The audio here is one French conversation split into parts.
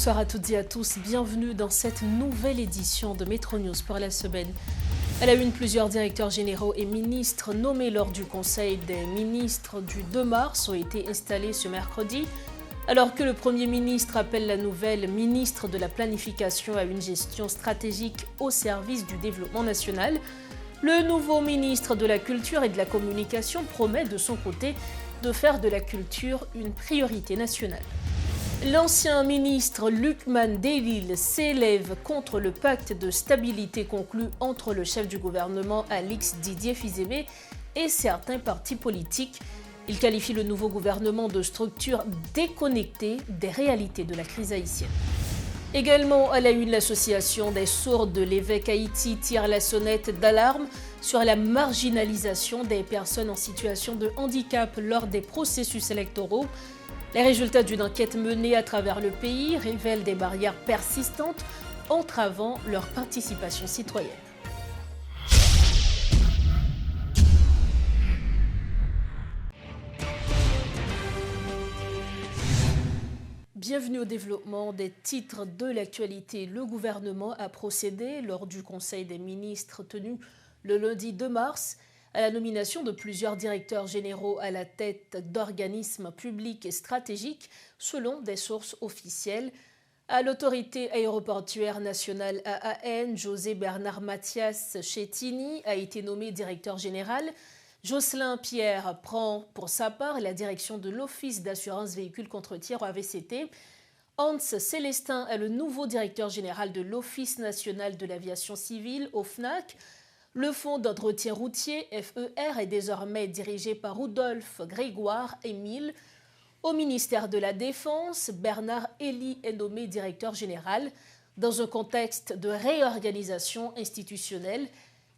Bonsoir à toutes et à tous, bienvenue dans cette nouvelle édition de Métro News pour la semaine. À la une, plusieurs directeurs généraux et ministres nommés lors du Conseil des ministres du 2 mars ont été installés ce mercredi, alors que le Premier ministre appelle la nouvelle ministre de la Planification à une gestion stratégique au service du développement national. Le nouveau ministre de la Culture et de la Communication promet de son côté de faire de la culture une priorité nationale. L'ancien ministre Lukman Delil s'élève contre le pacte de stabilité conclu entre le chef du gouvernement Alix Didier Fizeme et certains partis politiques. Il qualifie le nouveau gouvernement de structure déconnectée des réalités de la crise haïtienne. Également à la une, l'association des sourds de l'évêque Haïti tire la sonnette d'alarme sur la marginalisation des personnes en situation de handicap lors des processus électoraux. Les résultats d'une enquête menée à travers le pays révèlent des barrières persistantes entravant leur participation citoyenne. Bienvenue au développement des titres de l'actualité. Le gouvernement a procédé lors du Conseil des ministres tenu le lundi 2 mars à la nomination de plusieurs directeurs généraux à la tête d'organismes publics et stratégiques selon des sources officielles. À l'autorité aéroportuaire nationale AAN, José Bernard Mathias Chettini a été nommé directeur général. Jocelyn Pierre prend pour sa part la direction de l'Office d'assurance véhicules contre tir AVCT. Hans Célestin est le nouveau directeur général de l'Office national de l'aviation civile, OFNAC. Le Fonds d'entretien routier, FER, est désormais dirigé par Rudolf Grégoire Émile. Au ministère de la Défense, Bernard Elie est nommé directeur général. Dans un contexte de réorganisation institutionnelle,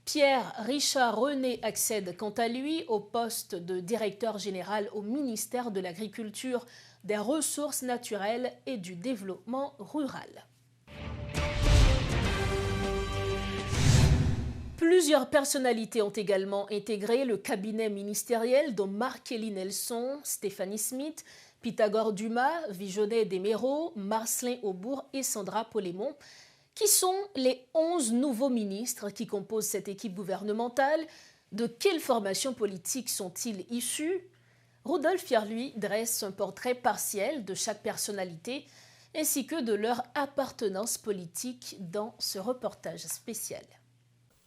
Pierre-Richard René accède quant à lui au poste de directeur général au ministère de l'Agriculture, des Ressources naturelles et du Développement rural. Plusieurs personnalités ont également intégré le cabinet ministériel, dont Marc-Élie Nelson, Stéphanie Smith, Pythagore Dumas, Vijonnet Desméraud, Marcelin Aubourg et Sandra Polémon, qui sont les 11 nouveaux ministres qui composent cette équipe gouvernementale. De quelle formation politique sont-ils issus? Rodolphe Pierre, lui, dresse un portrait partiel de chaque personnalité ainsi que de leur appartenance politique dans ce reportage spécial.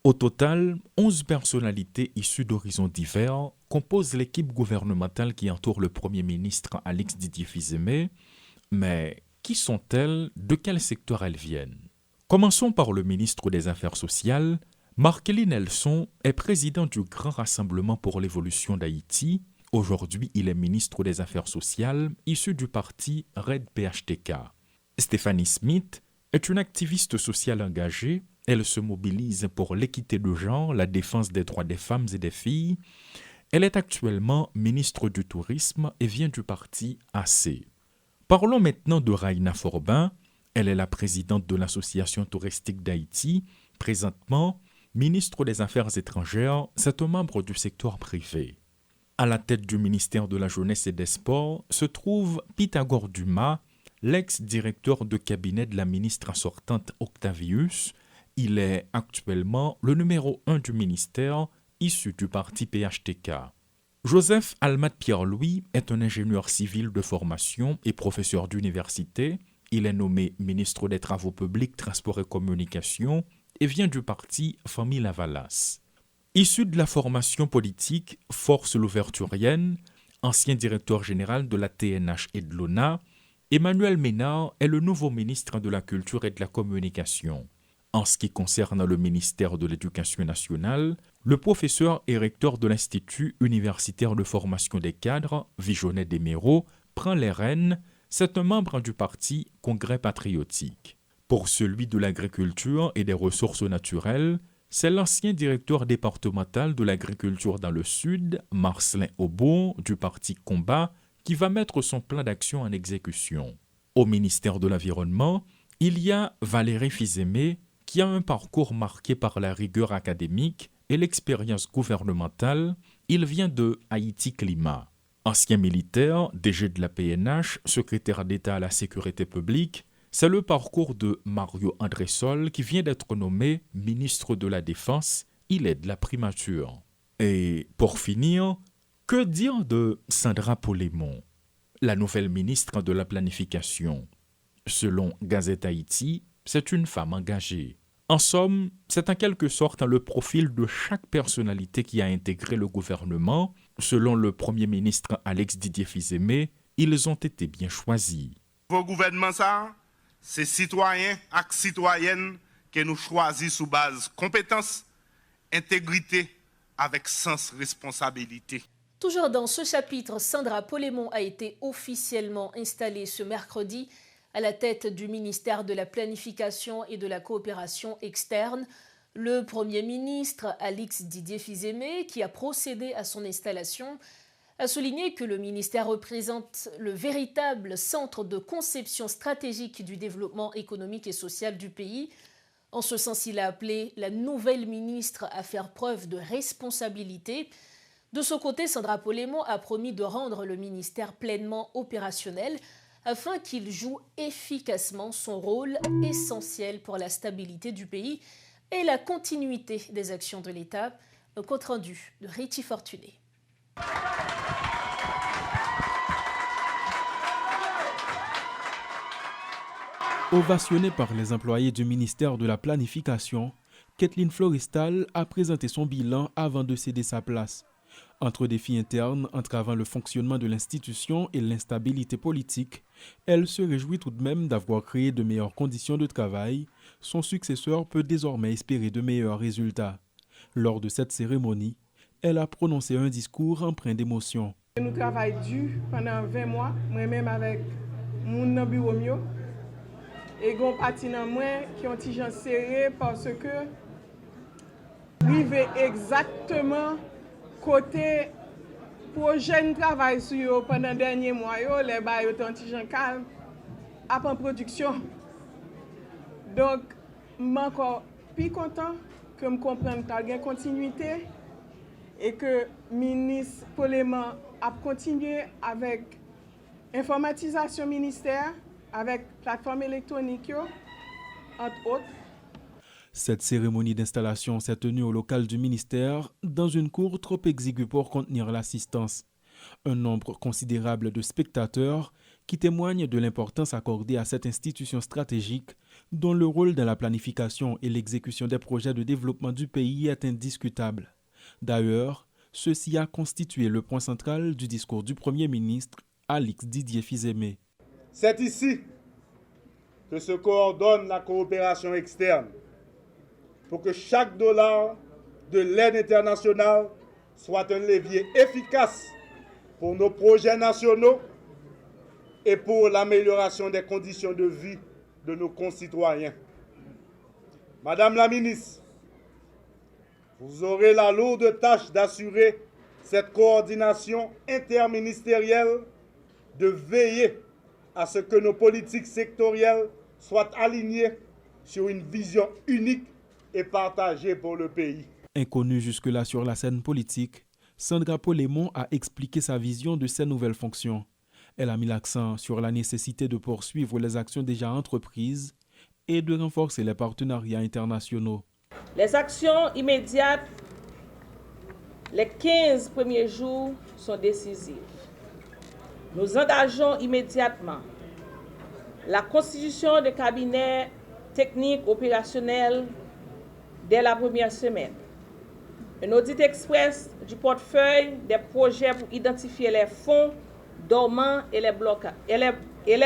Au total, 11 personnalités issues d'horizons divers composent l'équipe gouvernementale qui entoure le Premier ministre Alix Didier Fizeme. Mais qui sont-elles? De quel secteur elles viennent? Commençons par le ministre des Affaires sociales. Marc-Élie Nelson est président du Grand Rassemblement pour l'évolution d'Haïti. Aujourd'hui, il est ministre des Affaires sociales, issu du parti RED-PHTK. Stéphanie Smith est une activiste sociale engagée. Elle se mobilise pour l'équité de genre, la défense des droits des femmes et des filles. Elle est actuellement ministre du Tourisme et vient du parti AC. Parlons maintenant de Raina Forbin. Elle est la présidente de l'Association touristique d'Haïti. Présentement, ministre des Affaires étrangères, c'est un membre du secteur privé. À la tête du ministère de la Jeunesse et des Sports se trouve Pythagore Dumas, l'ex-directeur de cabinet de la ministre sortante Octavius. Il est actuellement le numéro 1 du ministère, issu du parti PHTK. Joseph Almad Pierre-Louis est un ingénieur civil de formation et professeur d'université. Il est nommé ministre des Travaux publics, Transports et Communications et vient du parti Famille Lavalas. Issu de la formation politique Force Louverturienne, ancien directeur général de la TNH et de l'ONA, Emmanuel Ménard est le nouveau ministre de la Culture et de la Communication. En ce qui concerne le ministère de l'Éducation nationale, le professeur et recteur de l'Institut universitaire de formation des cadres, Vijonnet Desméraud, prend les rênes. C'est un membre du parti Congrès patriotique. Pour celui de l'agriculture et des ressources naturelles, c'est l'ancien directeur départemental de l'agriculture dans le Sud, Marcelin Aubourg, du parti Combat, qui va mettre son plan d'action en exécution. Au ministère de l'Environnement, il y a Valérie Fizeme, qui a un parcours marqué par la rigueur académique et l'expérience gouvernementale. Il vient de Haïti Climat. Ancien militaire, DG de la PNH, secrétaire d'État à la sécurité publique, C'est le parcours de Mario Andressol qui vient d'être nommé ministre de la Défense. Il est de la primature. Et pour finir, que dire de Sandra Polémon, la nouvelle ministre de la Planification? Selon Gazette Haïti, c'est une femme engagée. En somme, c'est en quelque sorte le profil de chaque personnalité qui a intégré le gouvernement. Selon le Premier ministre Alex Didier Fils-Aimé, ils ont été bien choisis. Vos gouvernements, ça, c'est citoyens et citoyennes que nous choisissons sous base compétence, intégrité, avec sens responsabilité. Toujours dans ce chapitre, Sandra Polémon a été officiellement installée ce mercredi à la tête du ministère de la Planification et de la Coopération externe. Le Premier ministre, Alex Didier Fils-Aimé, qui a procédé à son installation, a souligné que le ministère représente le véritable centre de conception stratégique du développement économique et social du pays. En ce sens, il a appelé la nouvelle ministre à faire preuve de responsabilité. De son côté, Sandra Polémon a promis de rendre le ministère pleinement opérationnel afin qu'il joue efficacement son rôle essentiel pour la stabilité du pays et la continuité des actions de l'État. Un compte-rendu de Richie Fortuné. Ovationnée par les employés du ministère de la Planification, Kathleen Florestal a présenté son bilan avant de céder sa place. Entre défis internes entravant le fonctionnement de l'institution et l'instabilité politique, elle se réjouit tout de même d'avoir créé de meilleures conditions de travail. Son successeur peut désormais espérer de meilleurs résultats. Lors de cette cérémonie, elle a prononcé un discours empreint d'émotion. Nous travaillons dur pendant 20 mois, moi-même avec mon bureau. Et gon parti dans moi qui ont été serré parce que arrivé exactement côté projet de travail sur pendant dernier mois les bails ont été calme en production. Donc je suis encore plus content que je comprenne qu'il y a une continuité et que le ministre Polémon a continué avec informatisation ministère, avec plateforme électronique, entre autres. Cette cérémonie d'installation s'est tenue au local du ministère dans une cour trop exiguë pour contenir l'assistance. Un nombre considérable de spectateurs qui témoignent de l'importance accordée à cette institution stratégique dont le rôle dans la planification et l'exécution des projets de développement du pays est indiscutable. D'ailleurs, ceci a constitué le point central du discours du Premier ministre Alex Didier Fils-Aimé. C'est ici que se coordonne la coopération externe pour que chaque dollar de l'aide internationale soit un levier efficace pour nos projets nationaux et pour l'amélioration des conditions de vie de nos concitoyens. Madame la ministre, vous aurez la lourde tâche d'assurer cette coordination interministérielle, de veiller à ce que nos politiques sectorielles soient alignées sur une vision unique et partagée pour le pays. Inconnue jusque-là sur la scène politique, Sandra Polémon a expliqué sa vision de ses nouvelles fonctions. Elle a mis l'accent sur la nécessité de poursuivre les actions déjà entreprises et de renforcer les partenariats internationaux. Les actions immédiates, les 15 premiers jours sont décisives. Nous engageons immédiatement la constitution de cabinets techniques opérationnels dès la première semaine. Un audit express du portefeuille des projets pour identifier les fonds dormants et les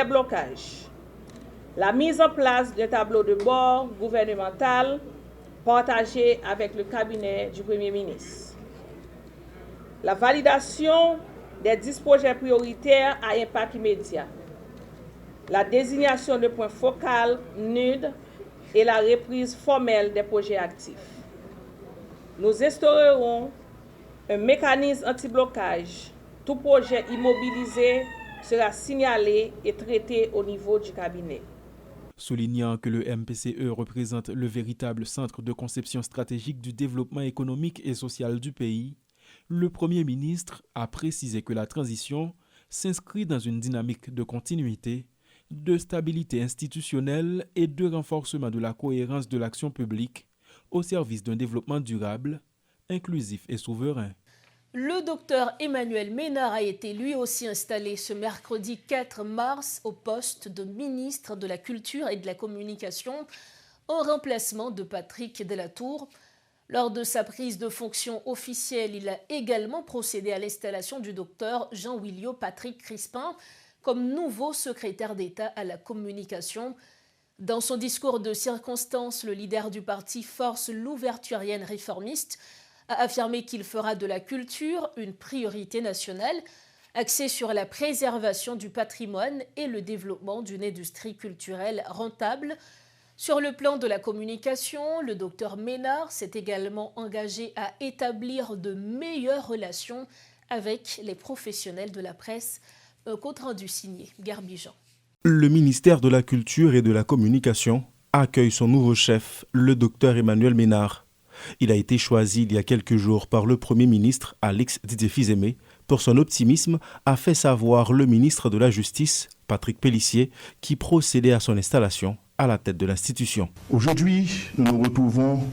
blocages. La mise en place d'un tableau de bord gouvernemental partagé avec le cabinet du Premier ministre. La validation des 10 projets prioritaires à impact immédiat. La désignation de points focaux NUD et la reprise formelle des projets actifs. Nous instaurerons un mécanisme anti-blocage. Tout projet immobilisé sera signalé et traité au niveau du cabinet. Soulignant que le MPCE représente le véritable centre de conception stratégique du développement économique et social du pays, le Premier ministre a précisé que la transition s'inscrit dans une dynamique de continuité de stabilité institutionnelle et de renforcement de la cohérence de l'action publique au service d'un développement durable, inclusif et souverain. Le docteur Emmanuel Ménard a été lui aussi installé ce mercredi 4 mars au poste de ministre de la Culture et de la Communication en remplacement de Patrick Delatour. Lors de sa prise de fonction officielle, il a également procédé à l'installation du docteur Jean-Willio Patrick Crispin comme nouveau secrétaire d'État à la communication. Dans son discours de circonstance, le leader du parti Force louverturienne réformiste a affirmé qu'il fera de la culture une priorité nationale, axée sur la préservation du patrimoine et le développement d'une industrie culturelle rentable. Sur le plan de la communication, le docteur Ménard s'est également engagé à établir de meilleures relations avec les professionnels de la presse. Un compte-rendu signé Garbijan. Le ministère de la Culture et de la Communication accueille son nouveau chef, le docteur Emmanuel Ménard. Il a été choisi il y a quelques jours par le Premier ministre Alix Didier-Fils-Aimé. Pour son optimisme, a fait savoir le ministre de la Justice, Patrick Pellissier, qui procédait à son installation à la tête de l'institution. Aujourd'hui, nous nous retrouvons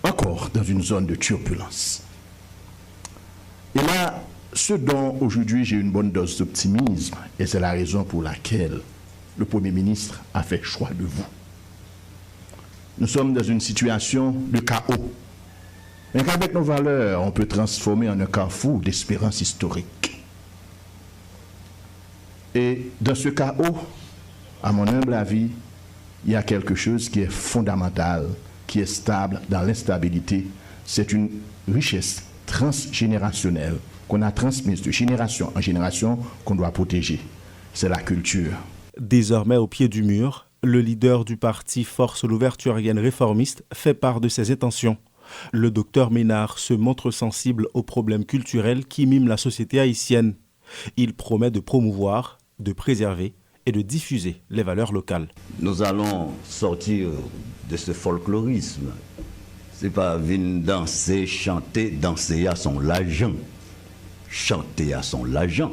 encore dans une zone de turbulence. Et là, ce dont aujourd'hui j'ai une bonne dose d'optimisme, et c'est la raison pour laquelle le Premier ministre a fait choix de vous. Nous sommes dans une situation de chaos. Mais qu'avec nos valeurs, on peut transformer en un carrefour d'espérance historique. Et dans ce chaos, à mon humble avis, il y a quelque chose qui est fondamental, qui est stable dans l'instabilité. C'est une richesse transgénérationnelle qu'on a transmise de génération en génération qu'on doit protéger. C'est la culture. Désormais au pied du mur, le leader du parti Force louverturienne réformiste fait part de ses intentions. Le docteur Ménard se montre sensible aux problèmes culturels qui miment la société haïtienne. Il promet de promouvoir, de préserver et de diffuser les valeurs locales. Nous allons sortir de ce folklorisme. C'est pas venir danser, chanter, danser à son l'argent. Chanter à son l'argent.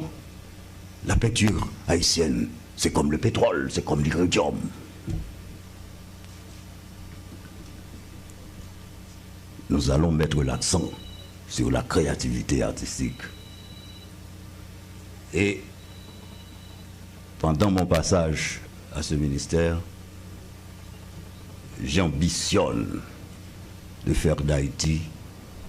La peinture haïtienne, c'est comme le pétrole, c'est comme l'iridium. Nous allons mettre l'accent sur la créativité artistique. Et pendant mon passage à ce ministère, j'ambitionne de faire d'Haïti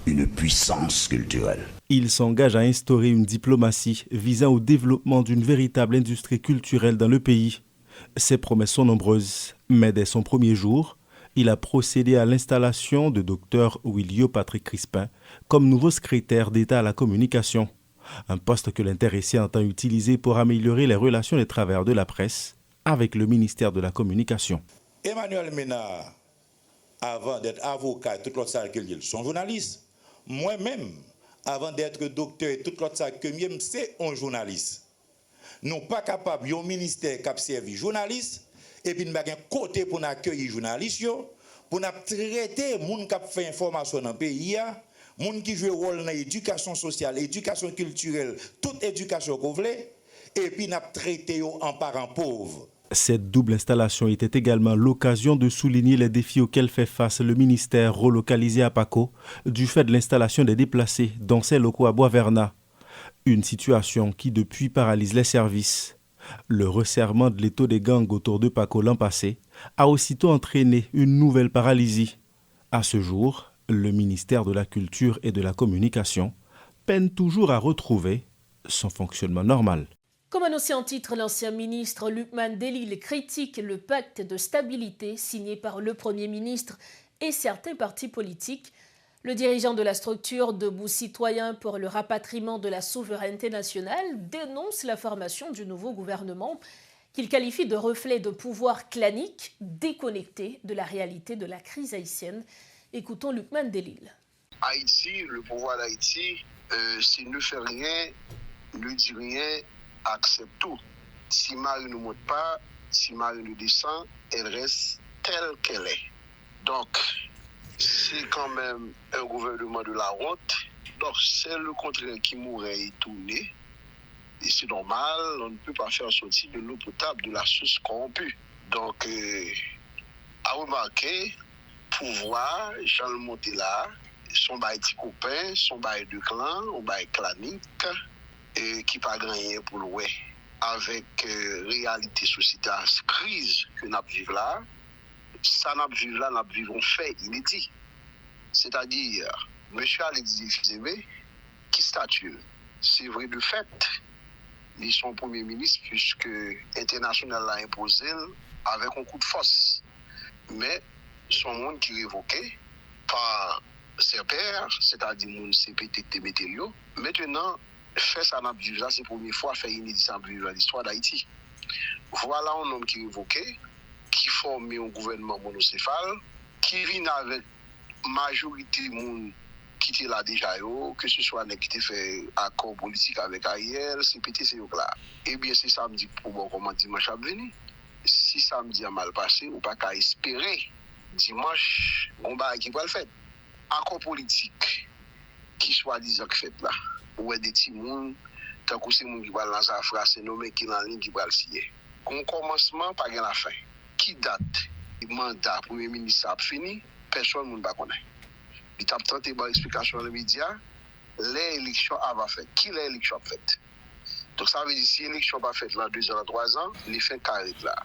une puissance culturelle. Il s'engage à instaurer une diplomatie visant au développement d'une véritable industrie culturelle dans le pays. Ses promesses sont nombreuses, mais dès son premier jour, il a procédé à l'installation de Dr Willio Patrick Crispin comme nouveau secrétaire d'État à la communication, un poste que l'intéressé entend utiliser pour améliorer les relations des travailleurs de la presse avec le ministère de la Communication. Emmanuel Ménard, avant d'être avocat et toute l'autre salle qu'il dit, sont journalistes. Moi-même, avant d'être docteur et toute l'autre salle que j'aime, c'est un journaliste. Nous pas capables, un ministère qui a servi journaliste, et puis nous avons un côté pour accueillir les journalistes, pour traiter les gens qui ont fait information dans le pays, les gens qui jouent un rôle dans l'éducation sociale, l'éducation culturelle, toute éducation qu'on veut, et puis nous traiter en parents pauvres. Cette double installation était également l'occasion de souligner les défis auxquels fait face le ministère relocalisé à Paco du fait de l'installation des déplacés dans ses locaux à Bois-Vernat. Une situation qui depuis paralyse les services. Le resserrement de l'étau des gangs autour de Paco l'an passé a aussitôt entraîné une nouvelle paralysie. À ce jour, le ministère de la Culture et de la Communication peine toujours à retrouver son fonctionnement normal. Comme annoncé en titre, l'ancien ministre Lukman Delil critique le pacte de stabilité signé par le Premier ministre et certains partis politiques. Le dirigeant de la structure Debout Citoyens pour le rapatriement de la souveraineté nationale dénonce la formation du nouveau gouvernement qu'il qualifie de reflet de pouvoir clanique déconnecté de la réalité de la crise haïtienne. Écoutons Lukman Delil. Haïti, le pouvoir d'Haïti, s'il ne fait rien, ne dit rien, accepte tout. Si Marie ne monte pas, si Marie ne descend, elle reste telle qu'elle est. Donc, c'est quand même un gouvernement de la honte. Donc, c'est le contraire qui mourrait et tourné. Et c'est normal, on ne peut pas faire sortir de l'eau potable de la source corrompue. Donc, à remarquer, pouvoir, Jean le monter là, son bail petit copain, son bail de clan, son bail clanique, qui pas gagné pour le ouais. Avec réalité sociétale, crise que nous vivons là, ça nous vivons là, nous vivons fait inédit. C'est-à-dire, M. Alexis Fizeme, qui statue, c'est vrai de fait, il est son premier ministre, puisque l'international l'a imposé avec un coup de force. Mais son monde qui est révoqué par ses pairs, c'est-à-dire mon CPT Témételio, maintenant, fait ça n'a vivre là, c'est la première fois fait inédit ça dans l'histoire d'Haïti. Voilà un homme qui est révoqué, qui forme un gouvernement monocéphale, qui vient avec majorité monde qui était là déjà, que ce soit qui fait accord politique avec Ariel, CPT, c'est là. Eh bien, c'est samedi pour bon comment dimanche à venir. Si samedi a mal passé, ou pas qu'à espérer dimanche, on va qui va le faire. Accord politique qui soit disant que fait là. Ou des petits monde, tant que c'est monde qui va lancer la phrase, c'est nommé qui dans ligne qui va le signer. Au commencement, pas la fin. Qui date le mandat Premier ministre a fini, personne ne va connaître. Il a tenté par explication dans les médias, l'élection a fait. Qui l'élection a fait? Donc ça veut dire si l'élection n'a pas fait là 2 ans, 3 ans, il fait carré là.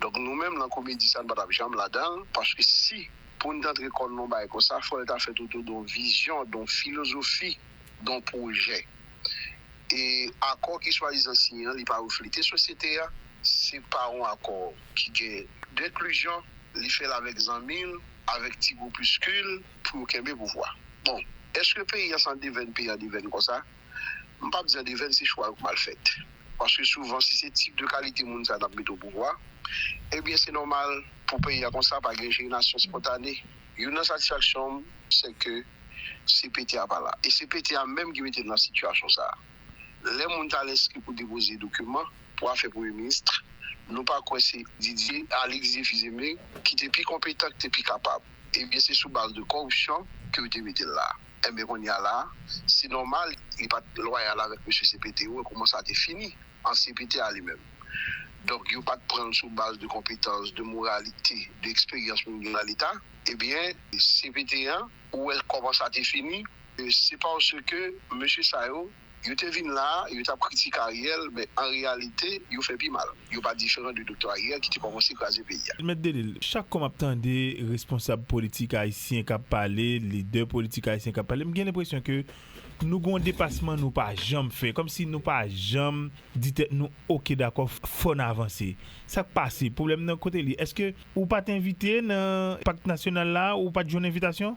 Donc nous-mêmes, dans la comédie, ça ne va pas jamais là-dedans, parce que si, pour nous entrer comme nous, comme ça, il faut être fait autour d'une vision, d'une philosophie, d'un projet. Et accord qui soit les enseignants, il ne pas refléter la société, c'est pas un accord qui est d'inclusion, il fait avec 100 000, avec petit groupuscule, pour qu'il y ait pouvoir. Bon, est-ce que le pays a 120 pays à devenir comme ça? Je ne peux pas dire que c'est choix mal fait. Parce que souvent, si c'est type de qualité que ça a mis au pouvoir, eh bien, c'est normal pour pays comme ça, par une génération spontanée. Une satisfaction, c'est que CPT a pas là. Et CPT a même qui mettait dans la situation ça. Les gens ont l'inscrit pour déposer des documents pour faire Premier ministre. Nous pas quoi c'est Didier Alexis Fizeme qui était plus compétent, qui était plus capable. Et bien c'est sous base de corruption que vous mettez là. Et bien on y a là, c'est normal, il n'est pas loyal avec M. CPT ou comment ça a été fini en CPT à lui-même. Donc il ne pas prendre sous base de compétences, de moralité, d'expérience dans l'État. Eh bien CPT1 où elle commence à être fini, c'est parce que M. Sayo il était venu là, il a critiqué Ariel, mais en réalité, il fait plus mal. Il n'est pas différent du docteur Ariel qui a commencé à écraser le pays. M. Delil, chaque comme des responsables politiques haïtiens qui parlé, leaders politiques haïtiens qui parlé, j'ai l'impression que nous avons un dépassement, nous pas jamais fait, comme si nous pas jamais dit nous ok d'accord, faut avancer. Ça passe, problème d'un côté, est-ce que ou pas t'inviter dans le pacte national là, ou pas de journée d'invitation?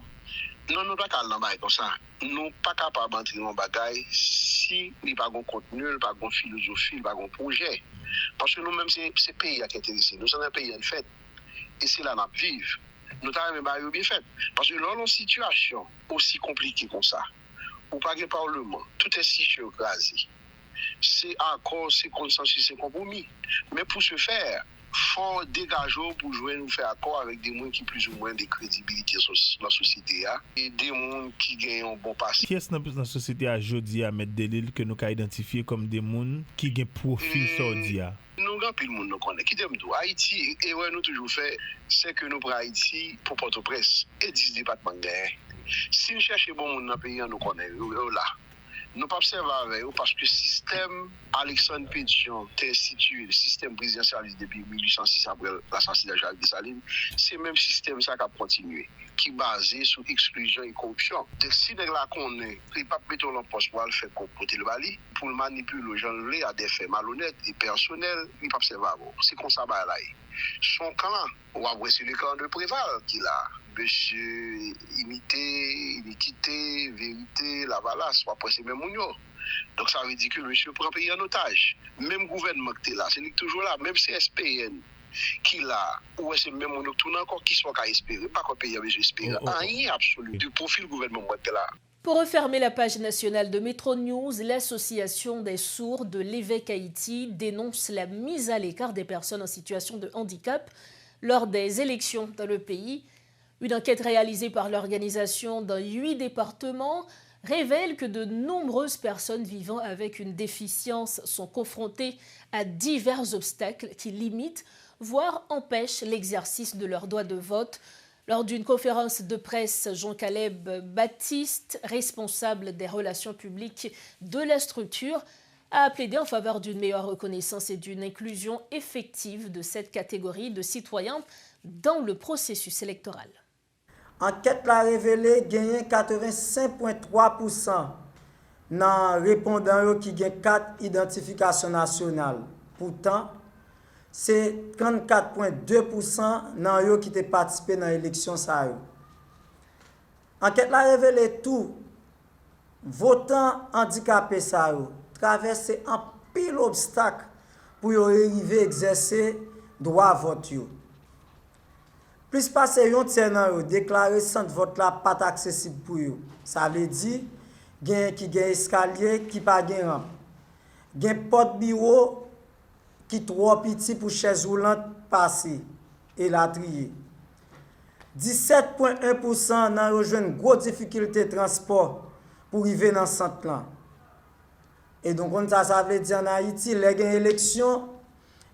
Non, nous ne sommes pas capables comme ça. Nous ne sommes pas capables d'entrer dans le bagaille si il n'y a pas de contenu, il n'y a pas de philosophie, il n'y a pas de projet. Parce que nous-mêmes, c'est le pays qui est intéressé. Nous sommes un pays en fait. Et c'est là que nous vivons. Nous avons bien fait. Parce que dans une situation aussi compliquée comme ça, ou pas de parlement, tout est situé écrasé. C'est accord, c'est consensus, c'est compromis. Mais pour ce faire, il faut dégager pour jouer, nous faire accord avec des gens qui ont plus ou moins de crédibilité dans la société et des gens qui gagnent un bon passé. Qui est-ce dans la société aujourd'hui à mettre des lignes que nous avons identifiés comme des gens qui ont un profil sordia? Nous avons plus de monde nous connaît. Qui t'aime tout? Haïti, et ouais, nous toujours fait, c'est que nous prenons Haïti pour Port-au-Prince et 10 départements gagnés. Si nous cherchons bon monde dans le pays, nous connaissons là. Nous ne pouvons pas observer avec eux parce que le système Alexandre Pétion est institué, le système présidentialiste depuis 1806 après l'assassinat de Jacques Dessalines, c'est le même système ça qui a continué, qui est basé sur l'exclusion et corruption. Donc si nous connaissons, il ne peut pas mettre en poste pour le faire côté le Bali, pour le manipuler les gens à des faits malhonnêtes et personnels, il ne peut pas observer avec eux. C'est comme ça là. Son clan, on va voir sur le clan de Préval qui a. Monsieur imité, iniquité, vérité, la valasse, soit presque même mounio. Donc ça veut dire que monsieur prend pays en otage. Même gouvernement qui est là, c'est toujours là, même CSPN qui est là, ou c'est même mounio tout encore qui soit qu'à espérer, pas qu'on paye avec espérer. Rien absolu du profil gouvernement qui est là. Pour refermer la page nationale de Métro News, l'association des sourds de l'Évêque Haïti dénonce la mise à l'écart des personnes en situation de handicap lors des élections dans le pays. Une enquête réalisée par l'organisation dans 8 départements révèle que de nombreuses personnes vivant avec une déficience sont confrontées à divers obstacles qui limitent, voire empêchent l'exercice de leur droit de vote. Lors d'une conférence de presse, Jean-Caleb Baptiste, responsable des relations publiques de la structure, a plaidé en faveur d'une meilleure reconnaissance et d'une inclusion effective de cette catégorie de citoyens dans le processus électoral. Enquête l'a révélé gagné 85,3% dans répondants qui ont 4 identifications nationales. Pourtant, c'est 34,2% dans eux qui ont participé dans l'élection. Enquête l'a révélé tout. Votants handicapés traverser un pile obstacle pour arriver à exercer droit à vote. Plus passer un tiers déclaré centre vote là pas accessible pour eux. Ça veut dire qui gagne escalier qui pas gagne rampe. Gagne porte bureau qui trop petit pour chaise roulante passer et la trier. 17,1% nan rejoindre grosse difficulté de transport pour arriver dans centre là. Et donc ça veut dire en Haïti les gagne élection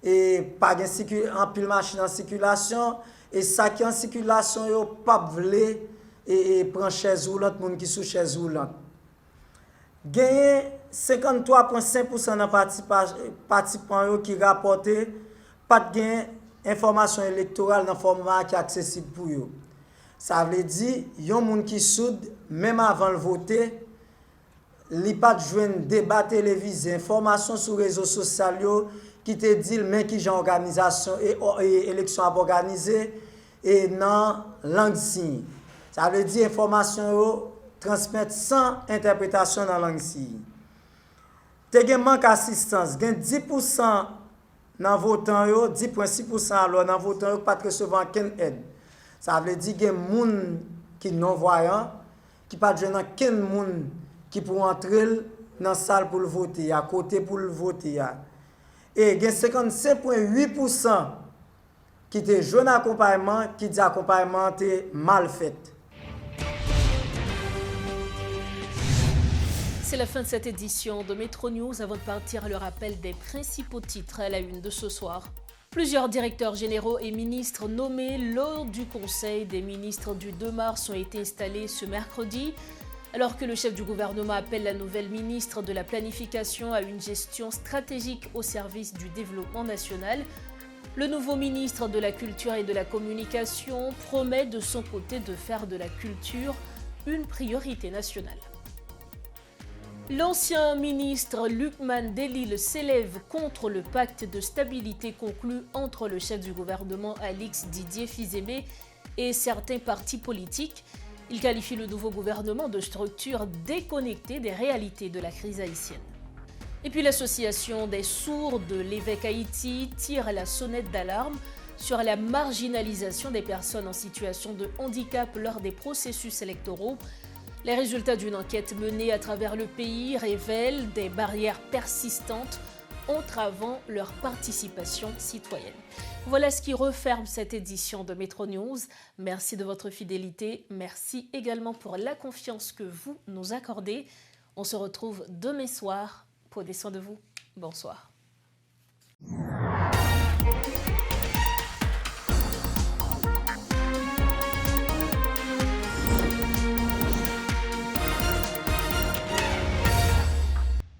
et pas gagne en pile machine en circulation et ça qui en circulation yo pas vle et prend chaise roulante monde qui sous chaise roulante. Gagne 53,5% dans participants qui rapporté pas de gain information électorale dans format qui est accessible pour eux. Ça veut dire yon monde qui soude même avant le voter, li pas joindre débat télévisé, information sur réseaux sociaux qui te dit mais qui j'ai organisation et élection à organiser et dans langue signe. Ça veut dire information transmettre sans interprétation dans langue signe. Te gen manque assistance, gen 10% dans votant yo, 10,6% alors dans votant yo pas recevoir aucune aide. Ça veut dire gen moun qui non voyant qui pas joindre aucun moun qui pour entrer dans salle pour le voter, à côté pour le voter. Et gen 55,8% qui te jeune accompagnement qui dit accompagnement était mal fait. C'est la fin de cette édition de Métro News. Avant de partir, le rappel des principaux titres à la une de ce soir. Plusieurs directeurs généraux et ministres nommés lors du Conseil des ministres du 2 mars ont été installés ce mercredi. Alors que le chef du gouvernement appelle la nouvelle ministre de la Planification à une gestion stratégique au service du développement national, le nouveau ministre de la Culture et de la Communication promet de son côté de faire de la culture une priorité nationale. L'ancien ministre Luc Mandélil s'élève contre le pacte de stabilité conclu entre le chef du gouvernement Alix Didier Fils-Aimé et certains partis politiques. Il qualifie le nouveau gouvernement de structure déconnectée des réalités de la crise haïtienne. Et puis l'association des sourds de l'évêque Haïti tire la sonnette d'alarme sur la marginalisation des personnes en situation de handicap lors des processus électoraux. Les résultats d'une enquête menée à travers le pays révèlent des barrières persistantes entravant leur participation citoyenne. Voilà ce qui referme cette édition de Métro News. Merci de votre fidélité. Merci également pour la confiance que vous nous accordez. On se retrouve demain soir. Prenez soin de vous. Bonsoir.